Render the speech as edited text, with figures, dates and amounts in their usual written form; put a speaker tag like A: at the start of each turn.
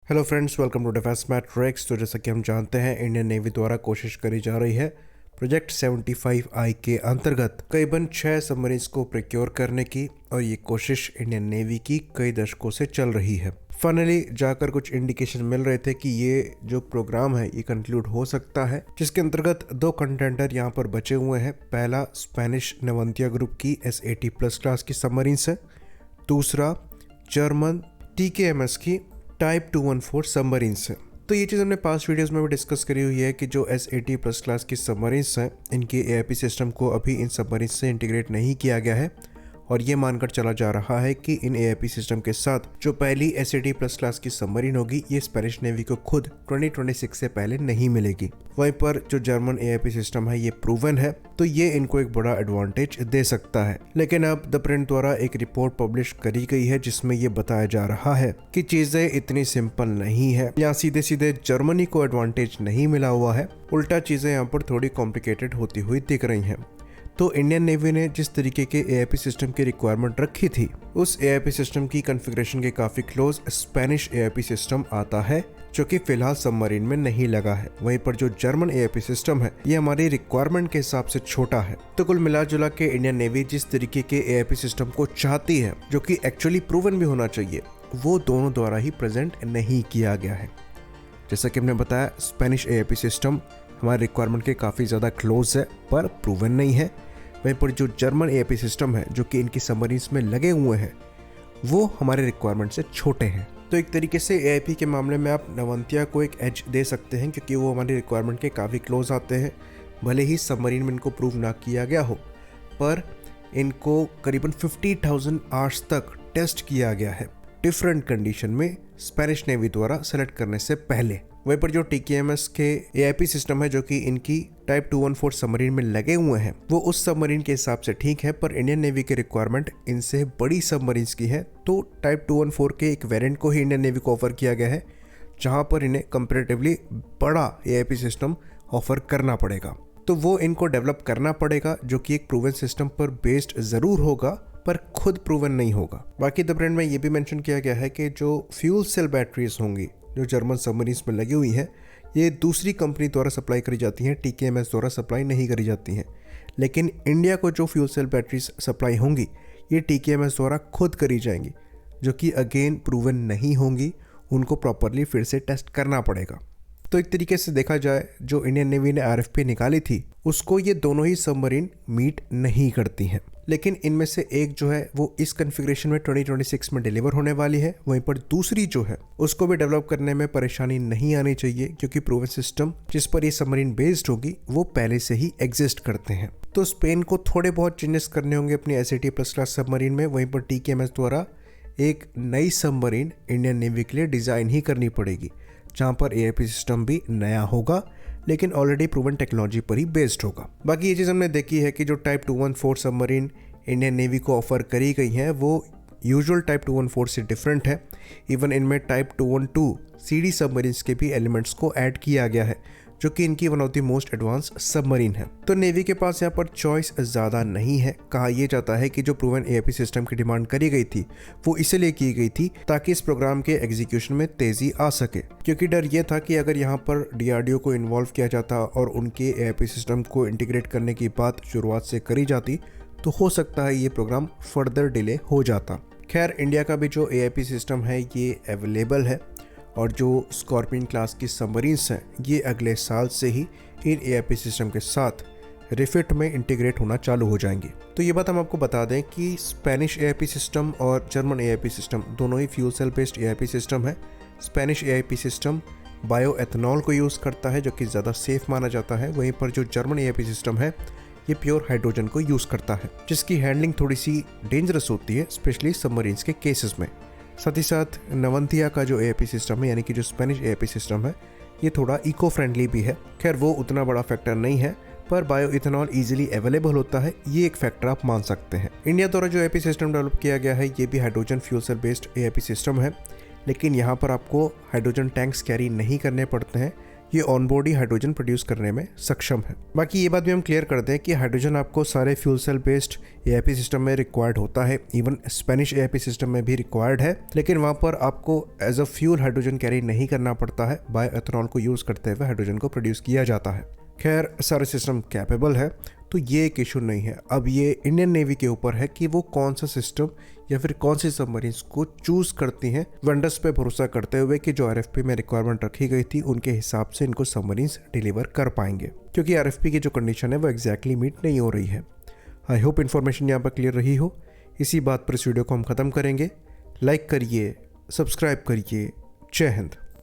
A: Hello friends, welcome to defence matrix. तो जैसा कि हम जानते हैं, इंडियन नेवी द्वारा कोशिश करी जा रही है प्रोजेक्ट 75I के अंतर्गत करीबन 6 सबमरीन्स को प्रिक्योर करने की, और ये कोशिश इंडियन नेवी की कई दशकों से चल रही है। फाइनली जाकर कुछ इंडिकेशन मिल रहे थे कि ये जो प्रोग्राम है ये कंक्लूड हो सकता है, जिसके अंतर्गत 2 कंटेंडर यहाँ पर बचे हुए हैं। पहला स्पेनिश नवंतिया ग्रुप की S80+ क्लास की सबमरीन्स है, दूसरा जर्मन TKMS की टाइप 214 सबमरीन्स है। तो ये चीज़ हमने पास्ट वीडियोस में भी डिस्कस करी हुई है कि जो S80+ क्लास की सबमरीन्स हैं, इनके AIP सिस्टम को अभी इन सबमरीन्स से इंटीग्रेट नहीं किया गया है, और ये मानकर चला जा रहा है कि इन AIP सिस्टम के साथ जो पहली S80+ क्लास की सबमरीन होगी, ये स्पेनिश नेवी को खुद 2026 से पहले नहीं मिलेगी। वहीं पर जो जर्मन AIP सिस्टम है ये प्रूवन है, तो ये इनको एक बड़ा एडवांटेज दे सकता है। लेकिन अब द प्रिंट द्वारा एक रिपोर्ट पब्लिश करी गई है जिसमें ये बताया जा रहा है कि चीजें इतनी सिंपल नहीं है। यहाँ सीधे सीधे जर्मनी को एडवांटेज नहीं मिला हुआ है, उल्टा चीजें यहाँ पर थोड़ी कॉम्प्लिकेटेड होती हुई दिख रही हैं। तो इंडियन नेवी ने जिस तरीके के AIP सिस्टम की रिक्वायरमेंट रखी थी, उस AIP सिस्टम की कॉन्फ़िगरेशन के काफी क्लोज स्पेनिश AIP सिस्टम आता है, जो कि फिलहाल सबमरीन में नहीं लगा है। वहीं पर जो जर्मन AIP सिस्टम है ये हमारी रिक्वायरमेंट के हिसाब से छोटा है। तो कुल मिला जुला के इंडियन नेवी जिस तरीके के AIP सिस्टम को चाहती है, जो कि एक्चुअली प्रूवन भी होना चाहिए, वो दोनों द्वारा ही प्रेजेंट नहीं किया गया है। जैसा कि हमने बताया, स्पेनिश AIP सिस्टम हमारे रिक्वायरमेंट के काफ़ी ज़्यादा क्लोज है पर प्रूवन नहीं है। वहीं पर जो जर्मन AIP सिस्टम है, जो कि इनकी सबमरीन्स में लगे हुए हैं, वो हमारे रिक्वायरमेंट से छोटे हैं। तो एक तरीके से AIP के मामले में आप नवंतिया को एक एज दे सकते हैं, क्योंकि वो हमारी रिक्वायरमेंट के काफ़ी क्लोज आते हैं। भले ही सबमरीन में इनको प्रूव ना किया गया हो, पर इनको करीबन 50,000 आवर्स तक टेस्ट किया गया है डिफरेंट कंडीशन में स्पेनिश नेवी द्वारा सेलेक्ट करने से पहले। वहीं पर जो TKMS के AIP सिस्टम है, जो कि इनकी टाइप 214 सबमरीन में लगे हुए हैं, वो उस सबमरीन के हिसाब से ठीक है, पर इंडियन नेवी की रिक्वायरमेंट इनसे बड़ी सबमरीन्स की है। तो टाइप 214 के एक वेरिएंट को ही इंडियन नेवी को ऑफर किया गया है, जहां पर इन्हें कंपैरेटिवली बड़ा AIP सिस्टम ऑफर करना पड़ेगा। तो वो इनको डेवलप करना पड़ेगा, जो कि एक प्रूवन सिस्टम पर बेस्ड ज़रूर होगा, पर खुद प्रूवन नहीं होगा। बाकी द ब्रांड में ये भी मेंशन किया गया है कि जो फ्यूल सेल बैटरीज होंगी जो जर्मन सबमरीन्स में लगी हुई हैं, ये दूसरी कंपनी द्वारा सप्लाई करी जाती हैं, TKMS द्वारा सप्लाई नहीं करी जाती हैं। लेकिन इंडिया को जो फ्यूल सेल बैटरीज सप्लाई होंगी, ये TKMS द्वारा खुद करी जाएंगी, जो कि अगेन प्रूवन नहीं होंगी, उनको प्रॉपरली फिर से टेस्ट करना पड़ेगा। तो एक तरीके से देखा जाए, जो इंडियन नेवी ने RFP निकाली थी, उसको ये दोनों ही सबमरीन मीट नहीं करती हैं। लेकिन इनमें से एक जो है वो इस कॉन्फ़िगरेशन में 2026 में डिलीवर होने वाली है। वहीं पर दूसरी जो है उसको भी डेवलप करने में परेशानी नहीं आनी चाहिए, क्योंकि प्रूवन सिस्टम जिस पर ये सबमरीन बेस्ड होगी वो पहले से ही एग्जिस्ट करते हैं। तो स्पेन को थोड़े बहुत चेंजेस करने होंगे अपनी S80+ क्लास सबमरीन में। वहीं पर TKMS द्वारा एक नई सबमरीन इंडियन नेवी के लिए डिज़ाइन ही करनी पड़ेगी, जहाँ पर AIP सिस्टम भी नया होगा, लेकिन ऑलरेडी प्रूवन टेक्नोलॉजी पर ही बेस्ड होगा। बाकी ये चीज़ हमने देखी है कि जो टाइप 214 सबमरीन इंडियन नेवी को ऑफर करी गई हैं, वो यूजुअल टाइप 214 से डिफरेंट है। इवन इनमें टाइप 212 CD सबमरीन्स के भी एलिमेंट्स को ऐड किया गया है, जो कि इनकी one of the most advance submarine है। तो नेवी के पास यहाँ पर चॉइस ज़्यादा नहीं है। कहा यह जाता है कि जो प्रूवन AIP सिस्टम की डिमांड करी गई थी, वो इसलिए की गई थी ताकि इस प्रोग्राम के एग्जीक्यूशन में तेजी आ सके, क्योंकि डर यह था कि अगर यहाँ पर DRDO को इन्वॉल्व किया जाता और उनके AIP सिस्टम को इंटीग्रेट करने की बात शुरुआत से करी जाती, तो हो सकता है ये प्रोग्राम फर्दर डिले हो जाता। खैर, इंडिया का भी जो AIP सिस्टम है ये अवेलेबल है, और जो स्कॉर्पियन क्लास की सबमरीन्स हैं ये अगले साल से ही इन AIP सिस्टम के साथ रिफिट में इंटीग्रेट होना चालू हो जाएंगी। तो ये बात हम आपको बता दें कि स्पेनिश AIP सिस्टम और जर्मन AIP सिस्टम दोनों ही fuel cell based AIP system है। Spanish AIP system bio ethanol को यूज़ करता है, जो कि ज़्यादा सेफ माना जाता है। वहीं पर जो जर्मन AIP सिस्टम है ये प्योर हाइड्रोजन को यूज़ करता है, जिसकी हैंडलिंग थोड़ी सी डेंजरस होती है, स्पेशली सबमरीन्स के केसेस में। साथ ही साथ नवंतिया का जो AIP सिस्टम है, यानी कि जो स्पेनिश AIP सिस्टम है, ये थोड़ा इको फ्रेंडली भी है। खैर, वो उतना बड़ा फैक्टर नहीं है, पर बायो इथेनॉल ईजिली अवेलेबल होता है, ये एक फैक्टर आप मान सकते हैं। इंडिया द्वारा जो AIP सिस्टम डेवलप किया गया है, ये भी hydrogen fuel cell based AIP system है, लेकिन यहाँ पर आपको हाइड्रोजन टैंक्स कैरी नहीं करने पड़ते हैं। ये ऑनबोर्ड ही हाइड्रोजन प्रोड्यूस करने में सक्षम है। बाकी ये बात भी हम क्लियर कर दें कि हाइड्रोजन आपको सारे fuel cell based AIP system में रिक्वायर्ड होता है, इवन स्पेनिश एआईपी सिस्टम में भी रिक्वायर्ड है, लेकिन वहाँ पर आपको as a fuel hydrogen carry नहीं करना पड़ता है। बायो एथेनॉल को यूज़ करते हुए हाइड्रोजन को प्रोड्यूस किया जाता है। खैर सारे सिस्टम कैपेबल है तो ये एक इशू नहीं है। अब ये इंडियन नेवी के ऊपर है कि वो कौन सा सिस्टम या फिर कौन सी सबमरीन्स को चूज करती हैं, वेंडर्स पे भरोसा करते हुए कि जो आरएफपी में रिक्वायरमेंट रखी गई थी उनके हिसाब से इनको सबमरीन्स डिलीवर कर पाएंगे, क्योंकि आरएफपी की जो कंडीशन है वो एग्जैक्टली मीट नहीं हो रही है। आई होप इन्फॉर्मेशन यहाँ पर क्लियर रही हो। इसी बात पर इस वीडियो को हम खत्म करेंगे। लाइक करिए, सब्सक्राइब करिए। जय हिंद।